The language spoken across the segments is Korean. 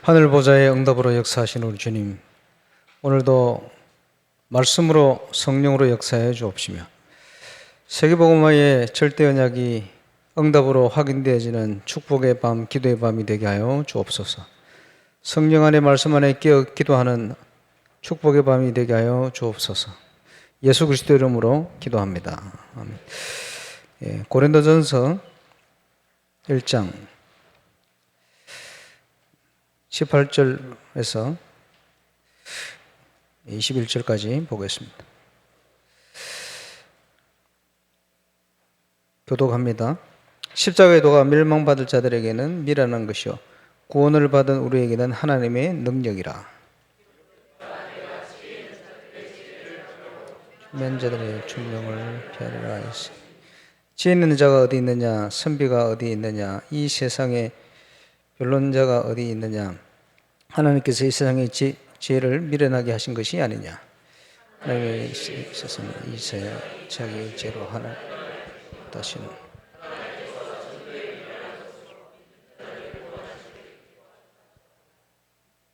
하늘 보좌의 응답으로 역사하신 우리 주님, 오늘도 말씀으로 성령으로 역사해 주옵시며 세계복음화의 절대 언약이 응답으로 확인되어지는 축복의 밤, 기도의 밤이 되게 하여 주옵소서. 성령 안에 말씀 안에 깨어 기도하는 축복의 밤이 되게 하여 주옵소서. 예수 그리스도 이름으로 기도합니다. 아멘. 고린도전서 1장 18절에서 21절까지 보겠습니다. 교독합니다. 십자가의 도가 멸망받을 자들에게는 미련한 것이요 구원을 받은 우리에게는 하나님의 능력이라. 면자들의 충명을 피하리라 하였으니 지혜 있는 자가 어디 있느냐, 선비가 어디 있느냐, 이 세상에 변론자가 어디 있느냐. 하나님께서 이 세상의 지혜를 미련하게 하신 것이 아니냐. 하나님의 있어서는 이세야 자기 죄로 하나 다시는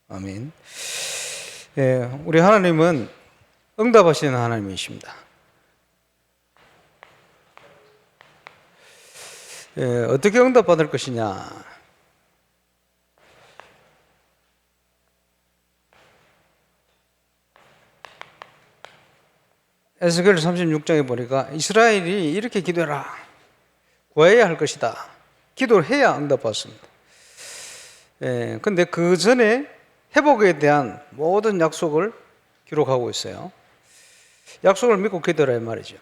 아멘. 우리 하나님은 응답하시는 하나님이십니다. 어떻게 응답받을 것이냐. 에스겔 36장에 보니까 이스라엘이 이렇게 기도해라. 구해야 할 것이다. 기도를 해야 응답받습니다. 근데 그 전에 회복에 대한 모든 약속을 기록하고 있어요. 약속을 믿고 기도하라 이 말이죠.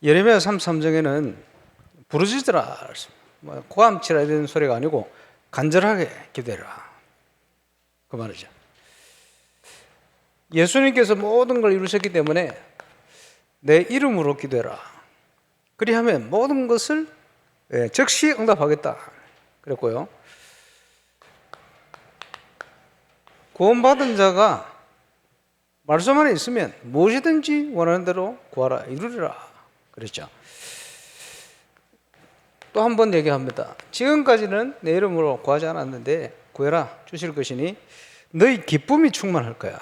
예레미야 33장에는 부르짖으라. 고함치라 이런 소리가 아니고 간절하게 기도해라. 그 말이죠. 예수님께서 모든 걸 이루셨기 때문에 내 이름으로 기도해라. 그리하면 모든 것을 즉시 응답하겠다. 그랬고요. 구원받은 자가 말씀 안에 있으면 무엇이든지 원하는 대로 구하라, 이루리라. 그랬죠. 또 한 번 얘기합니다. 지금까지는 내 이름으로 구하지 않았는데 구해라, 주실 것이니 너희 기쁨이 충만할 거야.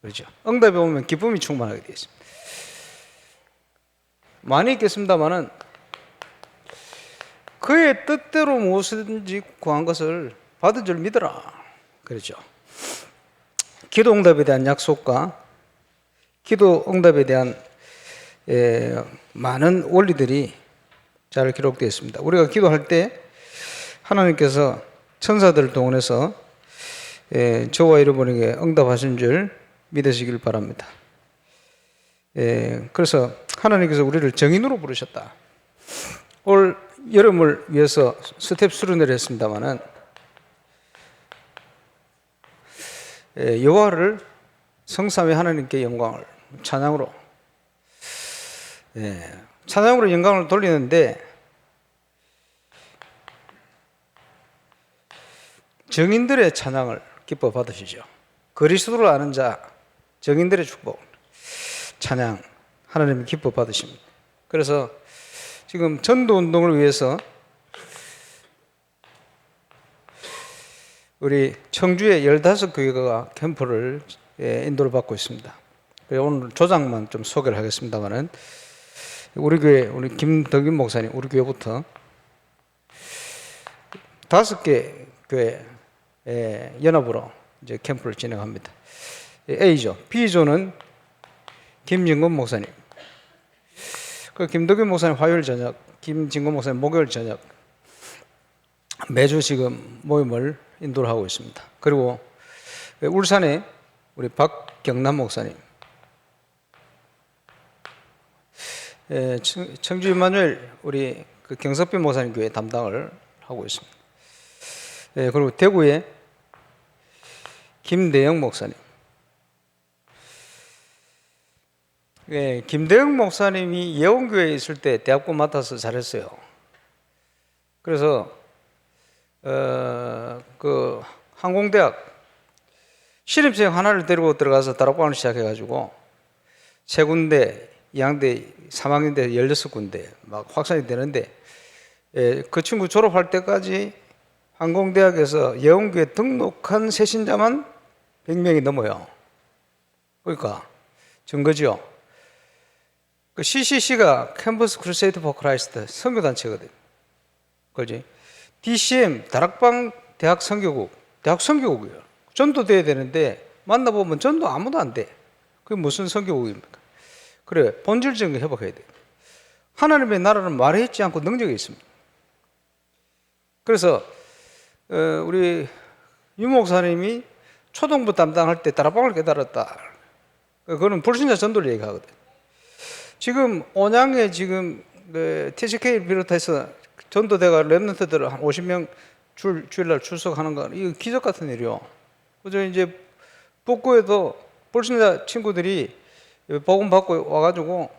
그렇죠. 응답이 오면 기쁨이 충만하게 되어 있습니다. 많이 있겠습니다만은 그의 뜻대로 무엇이든지 구한 것을 받은 줄 믿어라. 그렇죠. 기도 응답에 대한 약속과 기도 응답에 대한 많은 원리들이 잘 기록되어 있습니다. 우리가 기도할 때 하나님께서 천사들을 동원해서 저와 여러분에게 응답하신 줄 믿으시길 바랍니다. 그래서 하나님께서 우리를 정인으로 부르셨다. 올 여름을 위해서 스텝 수련회를 했습니다마는 여호와를 성삼위 하나님께 영광을 찬양으로 영광을 돌리는데 정인들의 찬양을 기뻐 받으시죠. 그리스도를 아는 자, 정인들의 축복, 찬양, 하나님 기뻐 받으십니다. 그래서 지금 전도 운동을 위해서 우리 청주의 15교회가 캠프를 인도를 받고 있습니다. 오늘 조장만 좀 소개를 하겠습니다만은 우리 교회, 우리 김덕인 목사님, 우리 교회부터 5개 교회 연합으로 이제 캠프를 진행합니다. A조, B조는 김진건 목사님, 그 김덕인 목사님 화요일 저녁, 김진건 목사님 목요일 저녁 매주 지금 모임을 인도를 하고 있습니다. 그리고 울산에 우리 박경남 목사님, 청주 임마누엘 우리 그 경석빈 목사님 교회 담당을 하고 있습니다. 그리고 대구에 김대영 목사님. 김대영 목사님이 예원교회에 있을 때 대학부 맡아서 잘했어요. 그래서 그 항공대학 신입생 하나를 데리고 들어가서 다락방을 시작해가지고 세 군데, 2학년, 3학년 때 16군데 막 확산이 되는데 그 친구 졸업할 때까지 항공대학에서 예원교에 등록한 새신자만 100명이 넘어요. 그러니까 증거죠. 그 CCC가 캠퍼스 크루세이드 포 크라이스트 선교단체거든. 그지? DCM 다락방 대학 선교국이에요. 전도돼야 되는데 만나보면 전도 아무도 안 돼. 그게 무슨 선교국입니까? 그래, 본질적인 회복해야 돼. 하나님의 나라는 말했지 않고 능력이 있습니다. 그래서 우리 유 목사님이 초등부 담당할 때 다락방을 깨달았다. 그거는 불신자 전도를 얘기하거든. 지금 온양에 지금 TCK를 비롯해서 전도대가 랩런트들 한 50명 주일날 출석하는 건 이거 기적 같은 일이요. 그저 이제 북구에도 불신자 친구들이 복음 받고 와가지고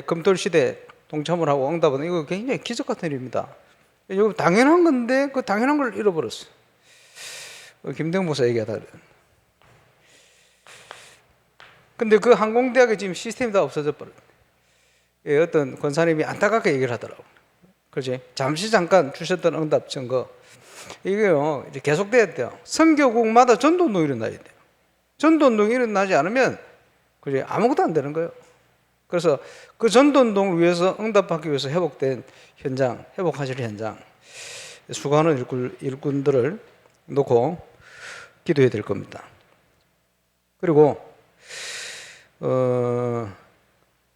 금토일 시대 동참을 하고 응답은 이거 굉장히 기적 같은 일입니다. 이거 당연한 건데 그 당연한 걸 잃어버렸어. 김대웅 목사 얘기하다 그래. 근데 그 항공대학에 지금 시스템이 다 없어져 버렸네. 어떤 권사님이 안타깝게 얘기를 하더라고. 그렇지? 잠시 잠깐 주셨던 응답 증거. 이게요, 이제 계속돼야 돼요. 선교국마다 전도운동이 일어나야 돼요. 전도운동이 일어나지 않으면, 그지? 아무것도 안 되는 거예요. 그래서 그 전도운동을 위해서 응답받기 위해서 회복된 현장, 회복하실 현장, 수고하는 일꾼들을 놓고 기도해야 될 겁니다. 그리고,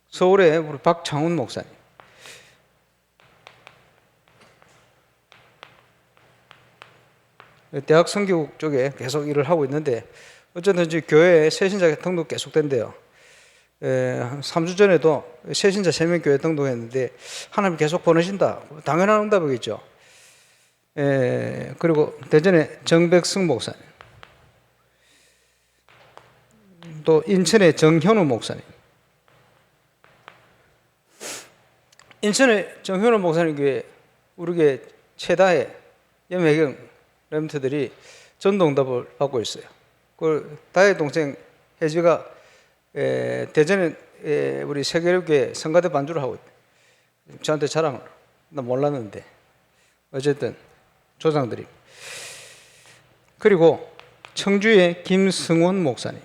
서울에 우리 박창훈 목사님. 대학 선교국 쪽에 계속 일을 하고 있는데 어쨌든 이제 교회에 새신자 등록 계속된대요. 3주 전에도 새신자 3명 교회 등록했는데 하나님 계속 보내신다. 당연한 응답이겠죠. 그리고 대전에 정백승 목사님, 또 인천의 정현우 목사님, 인천의 정현우 목사님 교회 우리 교회 최다의 염혜경 렘트들이 전도응답을 받고 있어요. 그 다의 동생 혜지가 대전에 우리 세계교회 성가대 반주를 하고 있대. 저한테 자랑을. 나 몰랐는데 어쨌든 조상들이. 그리고 청주의 김승원 목사님,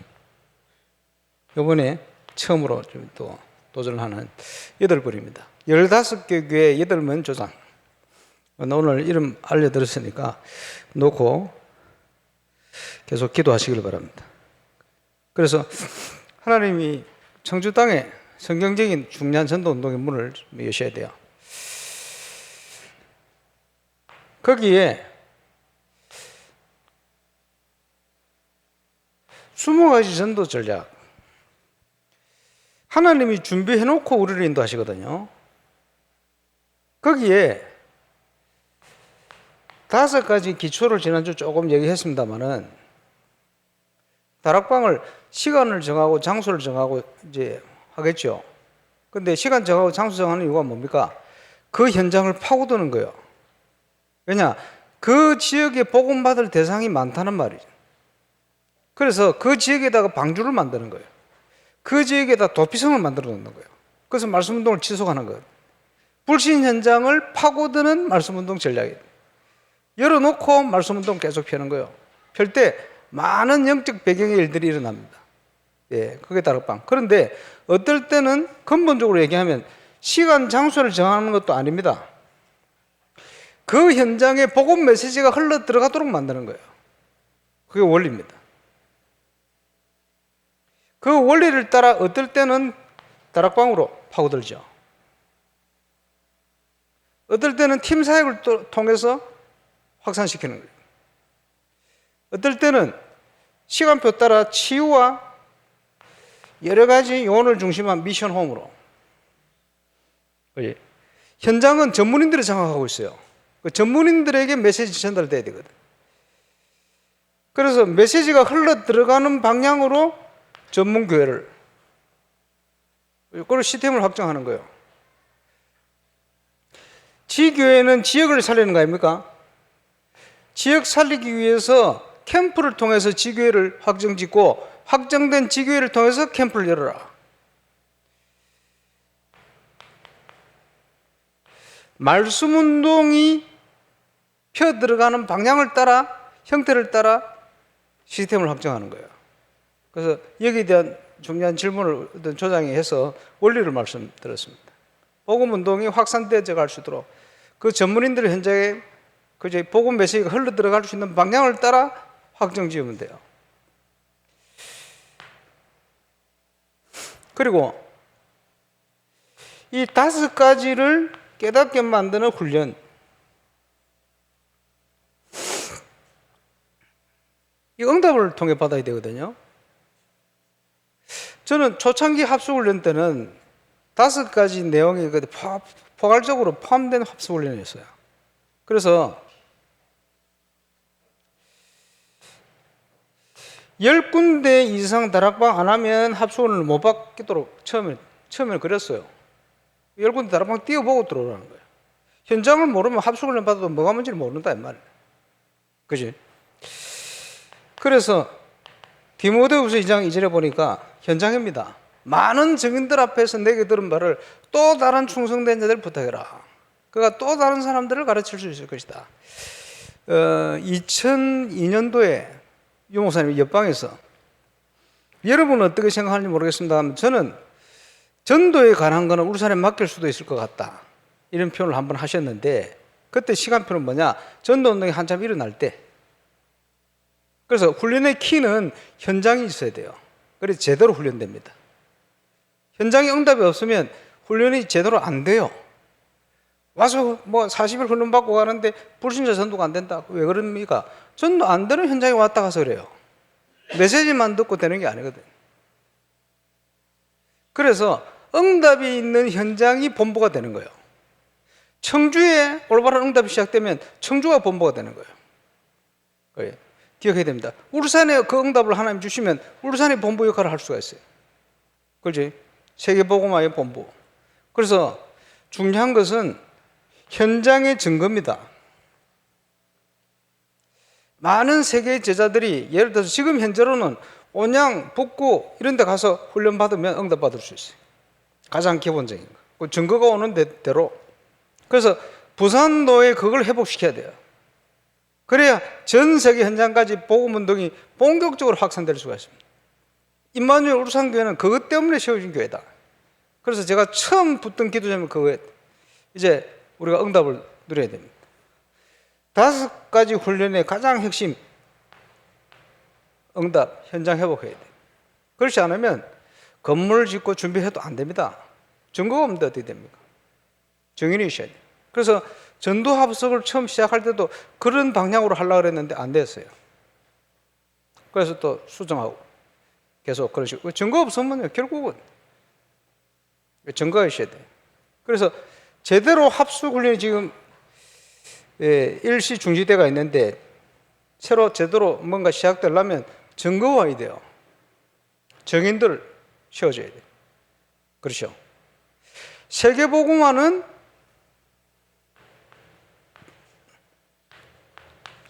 이번에 처음으로 좀 또 도전을 하는 8분입니다. 15개 교회 8명 조상. 오늘 이름 알려드렸으니까 놓고 계속 기도하시길 바랍니다. 그래서 하나님이 청주 땅에 성경적인 중요한 전도 운동의 문을 여셔야 돼요. 거기에 20가지 전도 전략, 하나님이 준비해놓고 우리를 인도하시거든요. 거기에 5가지 기초를 지난주 조금 얘기했습니다만은, 다락방을 시간을 정하고 장소를 정하고 이제 하겠죠. 근데 시간 정하고 장소 정하는 이유가 뭡니까? 그 현장을 파고드는 거예요. 왜냐? 그 지역에 복음받을 대상이 많다는 말이죠. 그래서 그 지역에다가 방주를 만드는 거예요. 그 지역에다 도피성을 만들어 놓는 거예요. 그래서 말씀운동을 지속하는 거예요. 불신 현장을 파고드는 말씀운동 전략이에요. 열어놓고 말씀운동 계속 펴는 거예요. 펼 때 많은 영적 배경의 일들이 일어납니다. 그게 다락방. 그런데 어떨 때는 근본적으로 얘기하면 시간, 장소를 정하는 것도 아닙니다. 그 현장에 복음 메시지가 흘러 들어가도록 만드는 거예요. 그게 원리입니다. 그 원리를 따라 어떨 때는 다락방으로 파고들죠. 어떨 때는 팀 사역을 통해서 확산시키는 거예요. 어떨 때는 시간표 따라 치유와 여러 가지 요원을 중심한 미션 홈으로. 현장은 전문인들이 장악하고 있어요. 그 전문인들에게 메시지 전달돼야 되거든. 그래서 메시지가 흘러 들어가는 방향으로 전문교회를, 그걸 시스템을 확정하는 거예요. 지교회는 지역을 살리는 거 아닙니까? 지역 살리기 위해서 캠프를 통해서 지교회를 확정짓고, 확정된 지교회를 통해서 캠프를 열어라. 말씀 운동이 펴 들어가는 방향을 따라, 형태를 따라 시스템을 확정하는 거예요. 그래서 여기에 대한 중요한 질문을 어떤 조장이 해서 원리를 말씀드렸습니다. 복음 운동이 확산되어 갈 수 있도록 그 전문인들 현장에 그 복음 메시지가 흘러 들어갈 수 있는 방향을 따라 확정 지으면 돼요. 그리고 이 5가지를 깨닫게 만드는 훈련, 이 응답을 통해 받아야 되거든요. 저는 초창기 합숙훈련 때는 5가지 내용이 포괄적으로 포함된 합숙훈련이었어요. 그래서 10군데 이상 다락방 안 하면 합숙훈련을 못 받도록 처음에 그랬어요. 10군데 다락방 뛰어보고 들어오라는 거예요. 현장을 모르면 합숙훈련 받아도 뭐가 뭔지를 모른다 이 말이에요. 그지? 그래서 디모데후서 2장 2절에 보니까 현장입니다. 많은 증인들 앞에서 내게 들은 말을 또 다른 충성된 자들 부탁해라. 그가 또 다른 사람들을 가르칠 수 있을 것이다. 2002년도에 유 목사님이 옆방에서 여러분은 어떻게 생각하는지 모르겠습니다. 저는 전도에 관한 거는 울산에 맡길 수도 있을 것 같다. 이런 표현을 한번 하셨는데 그때 시간표는 뭐냐? 전도운동이 한참 일어날 때. 그래서 훈련의 키는 현장이 있어야 돼요. 그래서 제대로 훈련됩니다. 현장에 응답이 없으면 훈련이 제대로 안 돼요. 와서 40일 훈련 받고 가는데 불신자 전도가 안 된다. 왜 그럽니까? 전도 안 되는 현장에 왔다 가서 그래요. 메시지만 듣고 되는 게 아니거든요. 그래서 응답이 있는 현장이 본부가 되는 거예요. 청주에 올바른 응답이 시작되면 청주가 본부가 되는 거예요. 기억해야 됩니다. 울산에 그 응답을 하나님 주시면 울산이 본부 역할을 할 수가 있어요. 그렇지? 세계복음화의 본부. 그래서 중요한 것은 현장의 증거입니다. 많은 세계의 제자들이 예를 들어서 지금 현재로는 온양, 북구 이런 데 가서 훈련 받으면 응답 받을 수 있어요. 가장 기본적인 거. 그 증거가 오는 대로. 그래서 부산도에 그걸 회복시켜야 돼요. 그래야 전 세계 현장까지 복음 운동이 본격적으로 확산될 수가 있습니다. 임마누엘 울산교회는 그것 때문에 세워진 교회다. 그래서 제가 처음 붙던 기도자면 그거예요. 이제 우리가 응답을 누려야 됩니다. 5가지 훈련의 가장 핵심, 응답, 현장 회복해야 돼요. 그렇지 않으면 건물을 짓고 준비해도 안 됩니다. 증거가 없는데 어떻게 됩니까? 증인이 있어야 돼요. 그래서 전도 합석을 처음 시작할 때도 그런 방향으로 하려고 했는데 안 됐어요. 그래서 또 수정하고 계속 그러시고 증거 없으면 결국은 증거가 있어야 돼요. 그래서 제대로 합숙 훈련이 지금 일시 중지대가 있는데 새로 제대로 뭔가 시작되려면 증거가 와야 돼요. 증인들 세워줘야 돼요. 그렇죠? 세계복음화는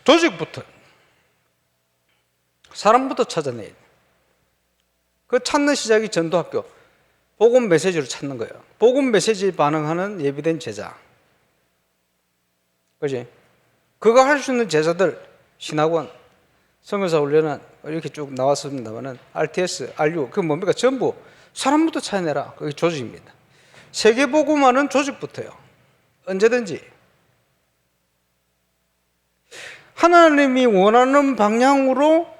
조직부터 사람부터 찾아내야 돼요. 그 찾는 시작이 전도학교. 복음 메시지를 찾는 거예요. 복음 메시지에 반응하는 예비된 제자. 그지? 그거 할 수 있는 제자들, 신학원, 선교사 훈련은 이렇게 쭉 나왔습니다만은 RTS, RU, 그게 뭡니까? 전부 사람부터 찾아내라. 그게 조직입니다. 세계복음화는 조직부터요. 언제든지. 하나님이 원하는 방향으로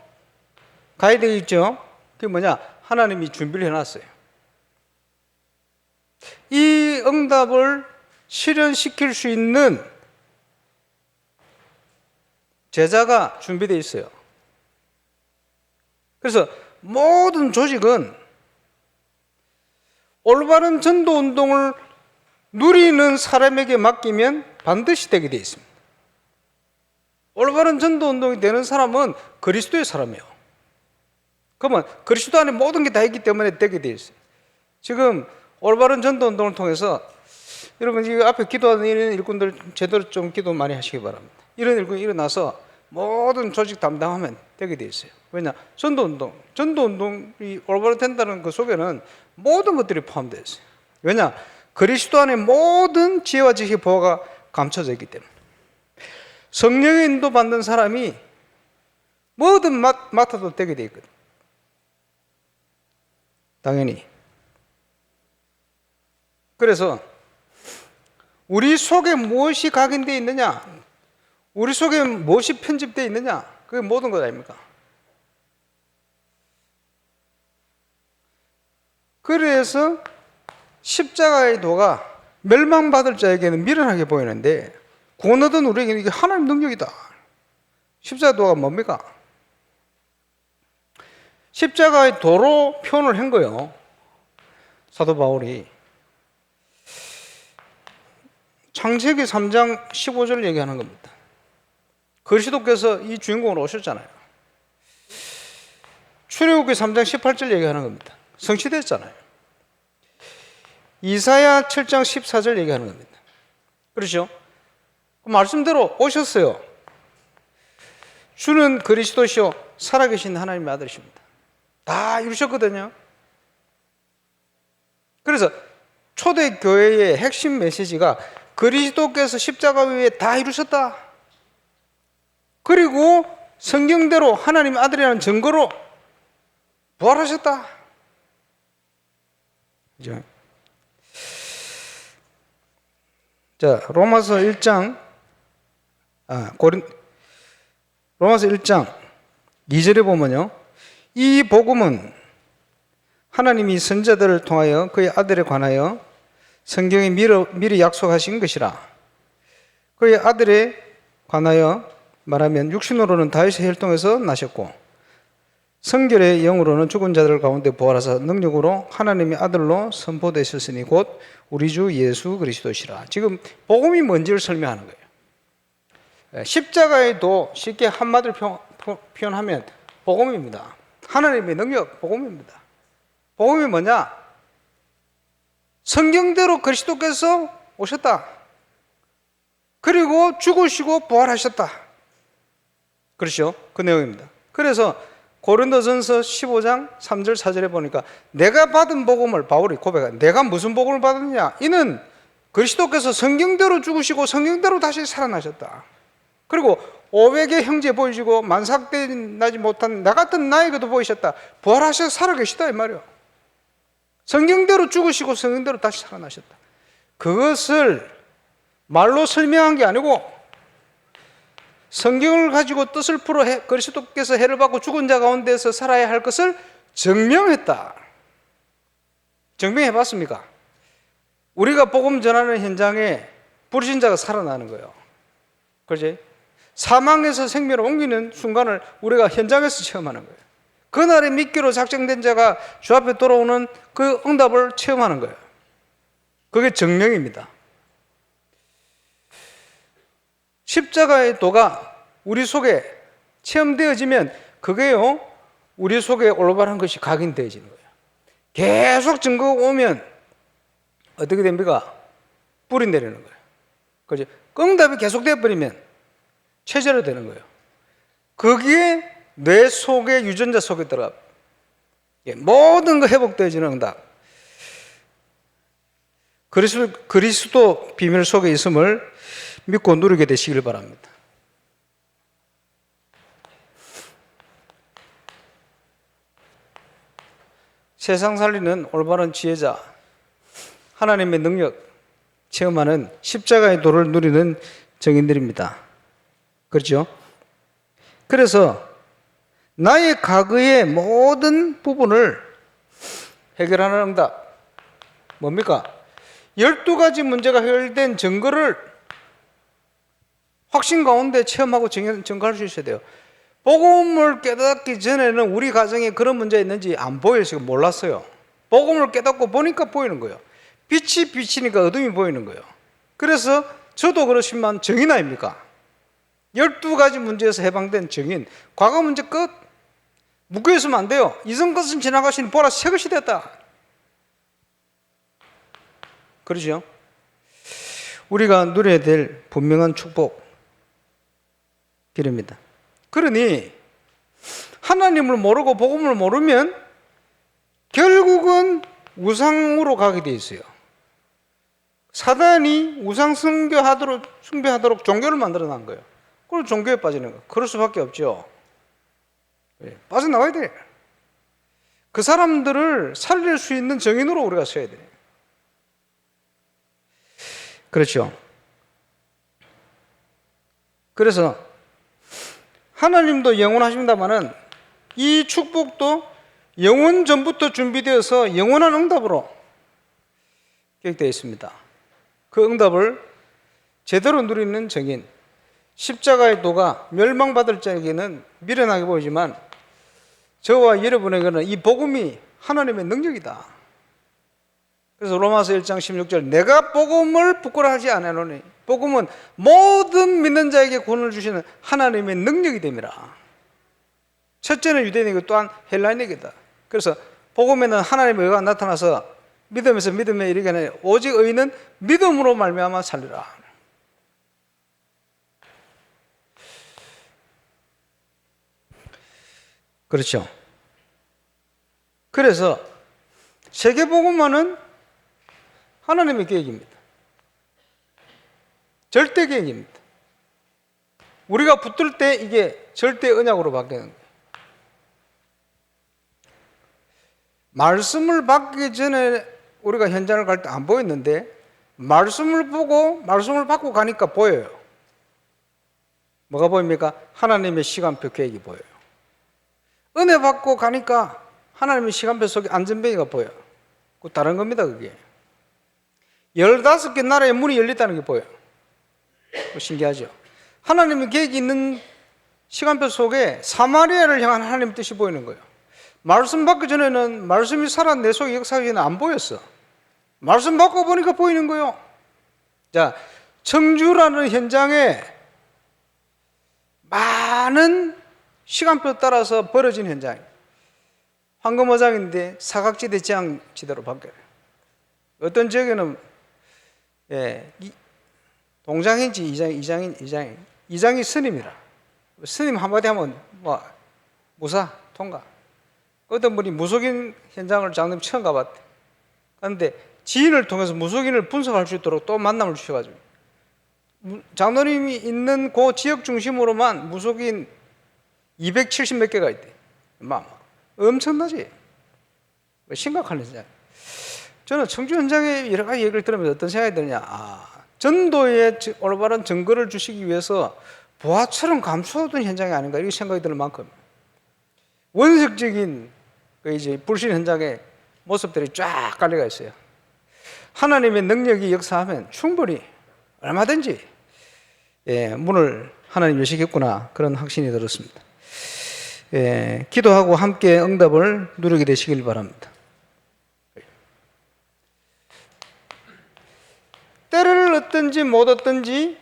가야 되겠죠? 그게 뭐냐? 하나님이 준비를 해놨어요. 이 응답을 실현시킬 수 있는 제자가 준비되어 있어요. 그래서 모든 조직은 올바른 전도운동을 누리는 사람에게 맡기면 반드시 되게 되어 있습니다. 올바른 전도운동이 되는 사람은 그리스도의 사람이에요. 그러면 그리스도 안에 모든 게 다 있기 때문에 되게 되어 있어요. 지금 올바른 전도운동을 통해서 여러분 이 앞에 기도하는 이런 일꾼들 제대로 좀 기도 많이 하시기 바랍니다. 이런 일꾼이 일어나서 모든 조직 담당하면 되게 되어 있어요. 왜냐? 전도운동이 올바로 된다는 그 속에는 모든 것들이 포함되어 있어요. 왜냐? 그리스도 안에 모든 지혜와 지식의 보화가 감춰져 있기 때문에 성령의 인도 받는 사람이 뭐든 맡아도 되게 돼 있거든. 당연히. 그래서 우리 속에 무엇이 각인되어 있느냐, 우리 속에 무엇이 편집되어 있느냐, 그게 모든 것 아닙니까? 그래서 십자가의 도가 멸망받을 자에게는 미련하게 보이는데 구원 얻은 우리에게는 이게 하나님 능력이다. 십자가의 도가 뭡니까? 십자가의 도로 표현을 한 거예요. 사도 바울이 창세기 3장 15절 얘기하는 겁니다. 그리스도께서 이 주인공으로 오셨잖아요. 출애굽기 3장 18절 얘기하는 겁니다. 성취됐잖아요. 이사야 7장 14절 얘기하는 겁니다. 그렇죠? 그 말씀대로 오셨어요. 주는 그리스도시요 살아계신 하나님의 아들이십니다. 다 이루셨거든요. 그래서 초대교회의 핵심 메시지가 그리스도께서 십자가 위에 다 이루셨다. 그리고 성경대로 하나님의 아들이라는 증거로 부활하셨다. 그죠? 자, 로마서 1장 2절에 보면요. 이 복음은 하나님이 선자들을 통하여 그의 아들에 관하여 성경에 미리 약속하신 것이라. 그의 아들에 관하여 말하면 육신으로는 다윗의 혈통에서 나셨고 성결의 영으로는 죽은 자들 가운데 부활하사 능력으로 하나님의 아들로 선포되셨으니 곧 우리 주 예수 그리스도시라. 지금 복음이 뭔지를 설명하는 거예요. 십자가에도 쉽게 한마디로 표현하면 복음입니다. 하나님의 능력, 복음입니다. 복음이 뭐냐? 성경대로 그리스도께서 오셨다. 그리고 죽으시고 부활하셨다. 그렇죠? 그 내용입니다. 그래서 고린도전서 15장 3절 4절에 보니까 내가 받은 복음을 바울이 고백한, 내가 무슨 복음을 받았느냐? 이는 그리스도께서 성경대로 죽으시고 성경대로 다시 살아나셨다. 그리고 500의 형제 보이시고 만삭대 나지 못한 나 같은 나에게도 보이셨다. 부활하셔서 살아계시다 이 말이에요. 성경대로 죽으시고 성경대로 다시 살아나셨다. 그것을 말로 설명한 게 아니고 성경을 가지고 뜻을 풀어 그리스도께서 해를 받고 죽은 자 가운데서 살아야 할 것을 증명했다. 증명해 봤습니까? 우리가 복음 전하는 현장에 부르신 자가 살아나는 거예요. 그렇지? 사망에서 생명을 옮기는 순간을 우리가 현장에서 체험하는 거예요. 그날의 미끼로 작정된 자가 주 앞에 돌아오는 그 응답을 체험하는 거예요. 그게 정령입니다. 십자가의 도가 우리 속에 체험되어지면 그게요, 우리 속에 올바른 것이 각인되어지는 거예요. 계속 증거가 오면 어떻게 됩니까? 뿌리 내리는 거예요. 그죠? 응답이 계속되어 버리면 체제로되는 거예요. 거기에 뇌 속에 유전자 속에 들어가 모든 거 회복되어지는 응답. 그리스도 비밀 속에 있음을 믿고 누리게 되시길 바랍니다. 세상 살리는 올바른 지혜자, 하나님의 능력 체험하는 십자가의 도를 누리는 정인들입니다. 그렇죠? 그래서 나의 과거의 모든 부분을 해결하는 응답 뭡니까? 12가지 문제가 해결된 증거를 확신 가운데 체험하고 증거할 수 있어야 돼요. 복음을 깨닫기 전에는 우리 가정에 그런 문제가 있는지 안 보여요. 지금 몰랐어요. 복음을 깨닫고 보니까 보이는 거예요. 빛이 비치니까 어둠이 보이는 거예요. 그래서 저도 그렇지만 정인 아닙니까? 12가지 문제에서 해방된 정인. 과거 문제 끝. 묶여 있으면 안 돼요. 이전 것은 지나가시니 보라 새 것이 됐다. 그러죠? 우리가 누려야 될 분명한 축복 길입니다. 그러니 하나님을 모르고 복음을 모르면 결국은 우상으로 가게 돼 있어요. 사단이 우상 숭배하도록 종교를 만들어 놓은 거예요. 그럼 종교에 빠지는 거예요. 그럴 수밖에 없죠. 빠져나와야 돼. 그 사람들을 살릴 수 있는 정인으로 우리가 서야 돼. 그렇죠. 그래서 하나님도 영원하십니다마는 이 축복도 영원 전부터 준비되어서 영원한 응답으로 계획되어 있습니다. 그 응답을 제대로 누리는 정인, 십자가의 도가 멸망받을 자에게는 미련하게 보이지만 저와 여러분에게는 이 복음이 하나님의 능력이다. 그래서 로마서 1장 16절 내가 복음을 부끄러워하지 않으노니 복음은 모든 믿는 자에게 구원을 주시는 하나님의 능력이 됨이라. 첫째는 유대인이고 또한 헬라인에게다. 그래서 복음에는 하나님의 의가 나타나서 믿음에서 믿음에 이르게 하는 오직 의는 믿음으로 말미암아 살리라. 그렇죠. 그래서 세계복음화는 하나님의 계획입니다. 절대 계획입니다. 우리가 붙들 때 이게 절대 언약으로 바뀌는 거예요. 말씀을 받기 전에 우리가 현장을 갈 때 안 보였는데 말씀을 보고 말씀을 받고 가니까 보여요. 뭐가 보입니까? 하나님의 시간표 계획이 보여요. 은혜 받고 가니까 하나님의 시간표 속에 안전뱅이가 보여요. 그 다른 겁니다. 그게 15개 나라의 문이 열렸다는 게 보여요. 신기하죠? 하나님의 계획이 있는 시간표 속에 사마리아를 향한 하나님의 뜻이 보이는 거예요. 말씀 받기 전에는 말씀이 살아 내 속에 역사하기는 안 보였어. 말씀 받고 보니까 보이는 거예요. 자, 청주라는 현장에 많은 시간표 따라서 벌어진 현장이에요. 황금어장인데 사각지대 지향지대로 바뀌어요. 어떤 지역에는 동장인지 이장이 스님이라. 스님 한마디 하면 무사 통과. 어떤 분이 무속인 현장을 장님 처음 가봤대. 그런데 지인을 통해서 무속인을 분석할 수 있도록 또 만남을 주셔가지고 장로님이 있는 그 지역 중심으로만 무속인 270 몇 개가 있대. 엄청나지? 심각한 현장. 저는 청주 현장의 여러 가지 얘기를 들으면서 어떤 생각이 드느냐. 전도에 올바른 증거를 주시기 위해서 보화처럼 감추어둔 현장이 아닌가 이렇게 생각이 드는 만큼 원색적인 이제 불신 현장의 모습들이 쫙 깔려가 있어요. 하나님의 능력이 역사하면 충분히 얼마든지 문을 하나님 여시겠구나 그런 확신이 들었습니다. 기도하고 함께 응답을 누리게 되시길 바랍니다. 때를 얻든지 못 얻든지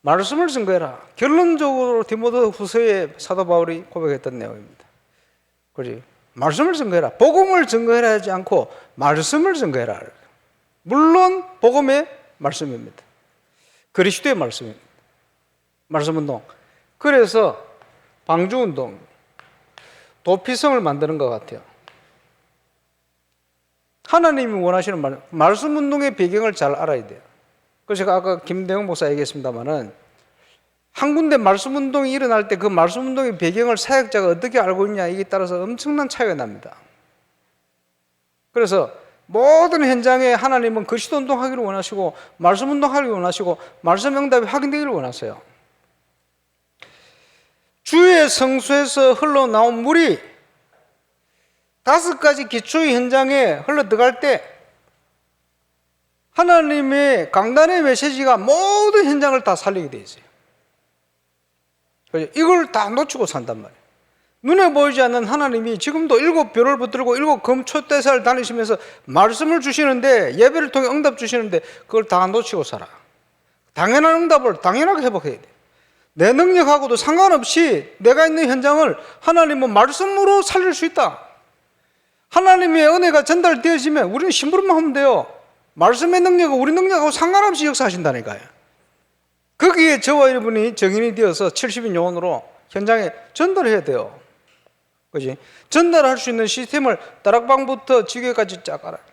말씀을 증거해라. 결론적으로 디모데 후서에 사도 바울이 고백했던 내용입니다. 그렇지? 말씀을 증거해라. 복음을 증거해라 하지 않고 말씀을 증거해라. 물론 복음의 말씀입니다. 그리스도의 말씀입니다. 말씀운동. 그래서 방주운동, 도피성을 만드는 것 같아요. 하나님이 원하시는 말씀운동의 배경을 잘 알아야 돼요. 그래서 제가 아까 김대영 목사 얘기했습니다마는 한 군데 말씀운동이 일어날 때 그 말씀운동의 배경을 사역자가 어떻게 알고 있냐 이게 따라서 엄청난 차이가 납니다. 그래서 모든 현장에 하나님은 거시도운동하기를 원하시고 말씀운동하기를 원하시고 말씀 응답이 확인되기를 원하세요. 주의 성소에서 흘러나온 물이 5가지 기초의 현장에 흘러 들어갈 때 하나님의 강단의 메시지가 모든 현장을 다 살리게 돼 있어요. 이걸 다 놓치고 산단 말이에요. 눈에 보이지 않는 하나님이 지금도 7별을 붙들고 7금초대사를 다니시면서 말씀을 주시는데 예배를 통해 응답 주시는데 그걸 다 놓치고 살아. 당연한 응답을 당연하게 회복해야 돼. 내 능력하고도 상관없이 내가 있는 현장을 하나님은 말씀으로 살릴 수 있다. 하나님의 은혜가 전달되어지면 우리는 심부름만 하면 돼요. 말씀의 능력은 우리 능력하고 상관없이 역사하신다니까요. 거기에 저와 여러분이 정인이 되어서 70인 영혼으로 현장에 전달해야 돼요. 그지? 전달할 수 있는 시스템을 다락방부터 지교까지 쫙 알아요.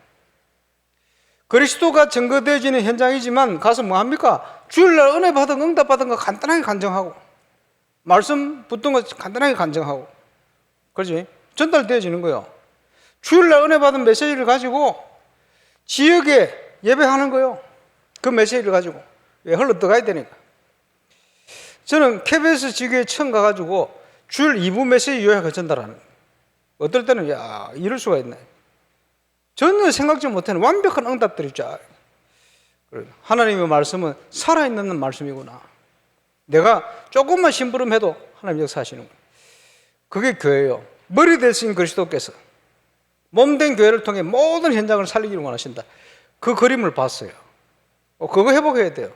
그리스도가 증거되어지는 현장이지만 가서 뭐 합니까? 주일날 은혜 받은 응답받은 거 간단하게 간증하고 말씀 붙은 거 간단하게 간증하고 그렇지? 전달되어지는 거예요. 주일날 은혜 받은 메시지를 가지고 지역에 예배하는 거예요. 그 메시지를 가지고 왜 흘러들어가야 되니까. 저는 KBS 지교에 처음 가가지고 주일 2부 메시지 요약을 전달하는 거예요. 어떨 때는 야 이럴 수가 있네. 전혀 생각지 못하는 완벽한 응답들이 있죠. 하나님의 말씀은 살아있는 말씀이구나. 내가 조금만 심부름해도 하나님 역사하시는 거예요. 그게 교회예요. 머리 대신 그리스도께서 몸된 교회를 통해 모든 현장을 살리기를 원하신다. 그 그림을 봤어요. 그거 회복해야 돼요.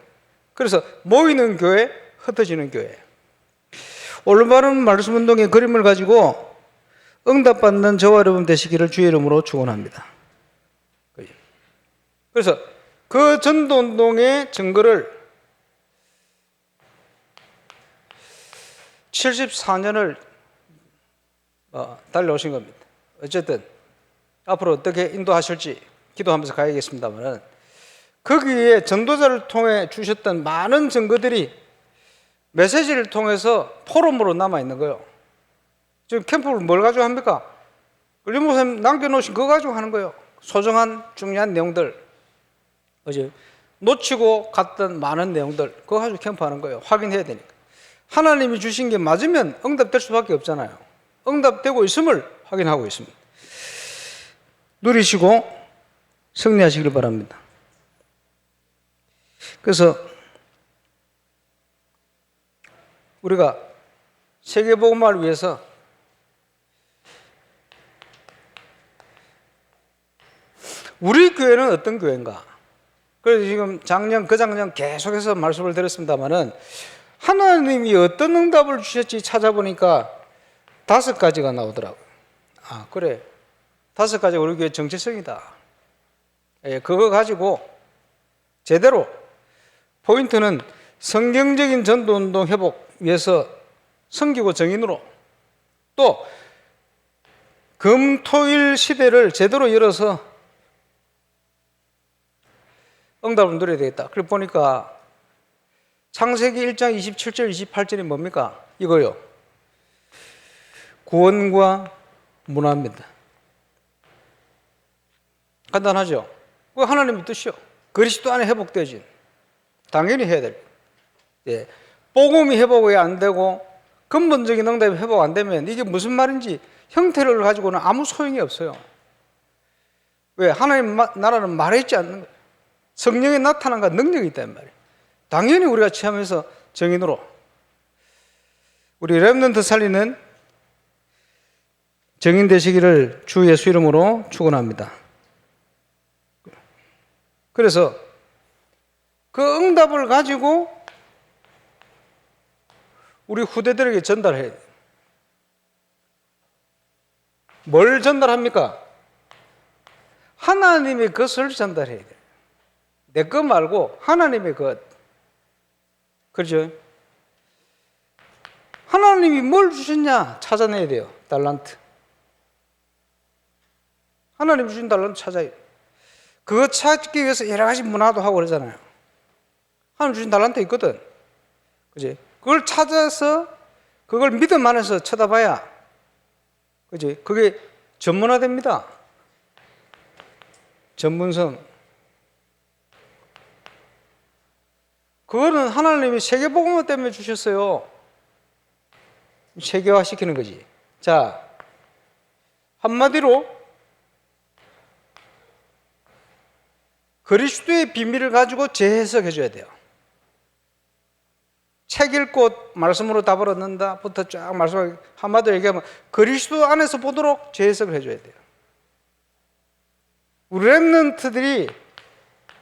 그래서 모이는 교회, 흩어지는 교회. 올바른 말씀 운동의 그림을 가지고 응답받는 저와 여러분 되시기를 주의 이름으로 축원합니다. 그래서 그 전도 운동의 증거를 74년을 달려오신 겁니다. 어쨌든 앞으로 어떻게 인도하실지 기도하면서 가야겠습니다만 거기에 전도자를 통해 주셨던 많은 증거들이 메시지를 통해서 포럼으로 남아있는 거예요. 지금 캠프를 뭘 가지고 합니까? 림목사님 남겨놓으신 그거 가지고 하는 거예요. 소중한 중요한 내용들, 그죠? 놓치고 갔던 많은 내용들 그거 가지고 캠프하는 거예요. 확인해야 되니까. 하나님이 주신 게 맞으면 응답될 수밖에 없잖아요. 응답되고 있음을 확인하고 있습니다. 누리시고 승리하시길 바랍니다. 그래서 우리가 세계복음화를 위해서 우리 교회는 어떤 교회인가? 그래서 지금 그작년 계속해서 말씀을 드렸습니다만은 하나님이 어떤 응답을 주셨지 찾아보니까 5가지가 나오더라고요. 아, 그래. 5가지가 우리 교회 정체성이다. 예, 그거 가지고 제대로 포인트는 성경적인 전도운동 회복 위해서 섬기고 정인으로 또 금토일 시대를 제대로 열어서 응답을 누려야 되겠다. 그래 보니까 창세기 1장 27절 28절이 뭡니까? 이거요. 구원과 문화입니다. 간단하죠? 그거 하나님의 뜻이요. 그리스도 안에 회복되어진 당연히 해야 될. 예. 복음이 회복이 안 되고 근본적인 응답이 회복 안 되면 이게 무슨 말인지 형태를 가지고는 아무 소용이 없어요. 왜? 하나님 나라는 말했지 않는 거예요. 성령이 나타난 건 능력이 있단 말이에요. 당연히 우리가 체험해서 정인으로 우리 렘넌트 살리는 정인 되시기를 주 예수 이름으로 축원합니다. 그래서 그 응답을 가지고 우리 후대들에게 전달해야 돼요. 뭘 전달합니까? 하나님의 것을 전달해야 돼요. 내 것 말고 하나님의 것. 그렇죠? 하나님이 뭘 주셨냐 찾아내야 돼요. 달란트. 하나님 주신 달란트 찾아야 돼요. 그거 찾기 위해서 여러 가지 문화도 하고 그러잖아요. 하나님 주신 달란트 있거든. 그지? 그걸 찾아서 그걸 믿음 안에서 쳐다봐야 그지? 그게 전문화됩니다. 전문성. 그거는 하나님이 세계복음화 때문에 주셨어요. 세계화 시키는 거지. 자, 한마디로 그리스도의 비밀을 가지고 재해석해 줘야 돼요. 책 읽고 말씀으로 답을 얻는다 부터 쫙 말씀을 한마디로 얘기하면 그리스도 안에서 보도록 재해석을 해줘야 돼요. 우리 렘넌트들이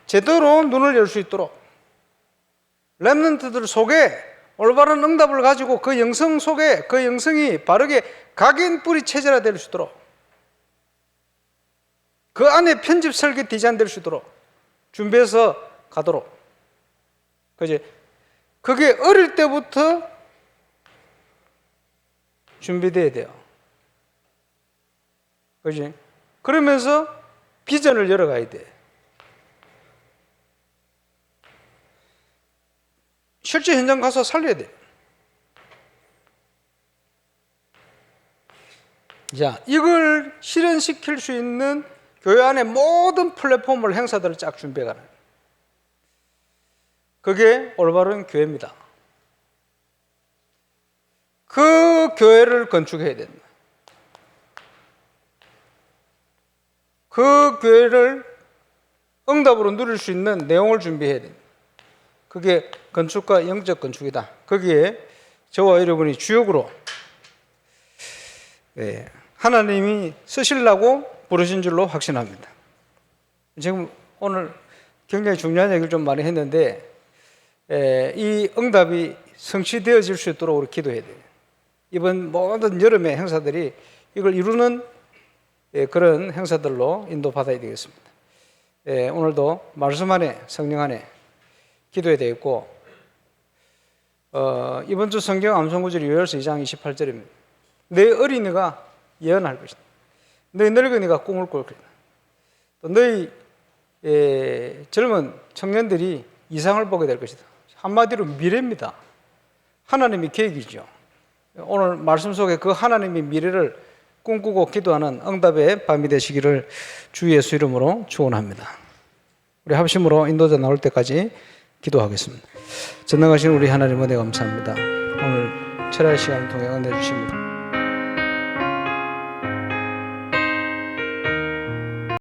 제대로 눈을 열 수 있도록 렘넌트들 속에 올바른 응답을 가지고 그 영성 속에 그 영성이 바르게 각인 뿌리 체제화 될 수 있도록 그 안에 편집 설계 디자인 될 수 있도록 준비해서 가도록. 그지? 그게 어릴 때부터 준비돼야 돼요. 그지? 그러면서 비전을 열어가야 돼. 실제 현장 가서 살려야 돼. 자, 이걸 실현시킬 수 있는 교회 안에 모든 플랫폼을 행사들을 쫙 준비해가는, 그게 올바른 교회입니다. 그 교회를 건축해야 된다. 그 교회를 응답으로 누릴 수 있는 내용을 준비해야 된다. 그게 건축과 영적 건축이다. 거기에 저와 여러분이 주역으로 하나님이 쓰시려고 부르신 줄로 확신합니다. 지금 오늘 굉장히 중요한 얘기를 좀 많이 했는데, 이 응답이 성취되어질 수 있도록 우리 기도해야 돼요. 이번 모든 여름의 행사들이 이걸 이루는 그런 행사들로 인도받아야 되겠습니다. 오늘도 말씀 안에, 성령 안에 기도해야 되겠고, 이번 주 성경 암송구절이 요엘서 2장 28절입니다. 내 어린이가 예언할 것이다. 너희 늙은이가 꿈을 꿀 것이다. 또 너희 젊은 청년들이 이상을 보게 될 것이다. 한마디로 미래입니다. 하나님의 계획이죠. 오늘 말씀 속에 그 하나님의 미래를 꿈꾸고 기도하는 응답의 밤이 되시기를 주 예수 이름으로 축원합니다. 우리 합심으로 인도자 나올 때까지 기도하겠습니다. 전능하신 우리 하나님 은혜 감사합니다. 오늘 철야 시간을 통해 은혜 주십니다.